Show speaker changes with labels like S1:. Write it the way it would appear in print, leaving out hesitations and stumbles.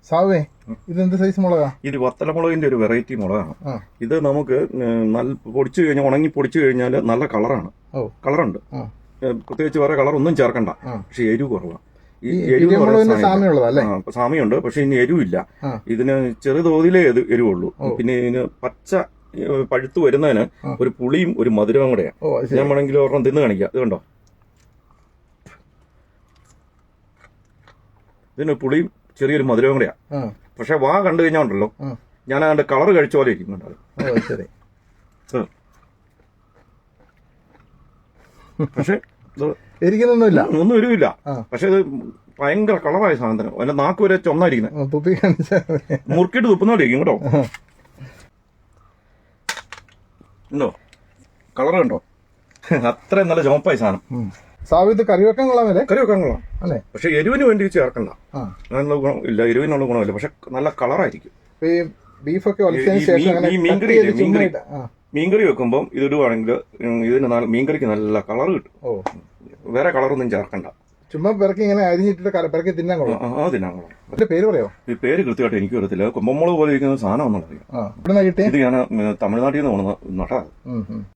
S1: സാവേ ഇതെന്ത് സൈസ് മുളകാ?
S2: ഇത് വത്തലമുളകിന്റെ ഒരു വെറൈറ്റി മുളകാണ്. ഇത് നമുക്ക് നല്ല പൊടിച്ചു കഴിഞ്ഞാൽ ഉണങ്ങി പൊടിച്ചു കഴിഞ്ഞാൽ നല്ല കളറാണ്. കളറുണ്ട്, പ്രത്യേകിച്ച് വേറെ കളർ ഒന്നും ചേർക്കണ്ട. പക്ഷെ എരിവ് കുറവാണ്. ഈ സാമ്യമുണ്ട്, പക്ഷെ ഇനി എരിവില്ല. ഇതിന് ചെറുതോതിലേ എരിവുള്ളൂ. പിന്നെ ഇതിന് പച്ച പഴുത്തു വരുന്നതിന് ഒരു പുളിയും ഒരു മധുരവും കൂടെയാണ്. ഞാൻ വേണമെങ്കിൽ ഒരെണ്ണം തിന്ന് കാണിക്കാം. ഇത് കണ്ടോ, ഇതിന് പുളിയും ചെറിയൊരു മധുരവും കൂടെയാ. പക്ഷെ വാ കണ്ടു കഴിഞ്ഞാൽ ഉണ്ടല്ലോ, ഞാൻ അതിന്റെ കളർ കഴിച്ച പോലെ ഇരിക്കുന്നുണ്ട്. പക്ഷെ
S1: എരിക്കുന്നൊന്നുമില്ല,
S2: ഒന്നും എരിവില്ല. പക്ഷെ ഇത് ഭയങ്കര കളറായ സാധനത്തിന്. അതിന്റെ നാക്ക് വരെ ചൊന്നായിരിക്കുന്നത്, മുറുക്കിട്ട് തുപ്പുന്നോണ്ടിരിക്കും കേട്ടോ. ഉണ്ടോ കളർ കണ്ടോ, അത്രയും നല്ല ചുമപ്പായ സാധനം.
S1: സാവിത്ത് കറി വെക്കാൻ കൊള്ളാമല്ലേ?
S2: കറി വെക്കാൻ കൊള്ളാം അല്ലേ? പക്ഷെ എരിവിന് വേണ്ടി ചേർക്കണ്ട, അതിനുള്ള ഗുണം ഇല്ല, എരിവിനുള്ള ഗുണമില്ല. പക്ഷെ നല്ല കളറായിരിക്കും.
S1: ബീഫൊക്കെ
S2: മീൻകറി വെക്കുമ്പോൾ ഇതിടുവാണെങ്കിൽ ഇതിന് മീൻകറിക്ക് നല്ല കളർ കിട്ടും. വേറെ കളറൊന്നും ചേർക്കണ്ട.
S1: ചുമ്മാ പിറക്കി ഇങ്ങനെ അരിഞ്ഞിട്ട് പിറക്കി തിന്നാൻ കൊള്ളാം.
S2: തിന്നാൻ കൊള്ളാം.
S1: പേര് പറയോ?
S2: ഈ പേര് കൃത്യമായിട്ട് എനിക്ക് അറിയത്തില്ല. കൊമ്പമുളക് പോലെ ഇരിക്കുന്ന സാധനം ഒന്നും അറിയാം. ഇത് ഞാൻ തമിഴ്നാട്ടിൽ നിന്ന് നട്ടാ.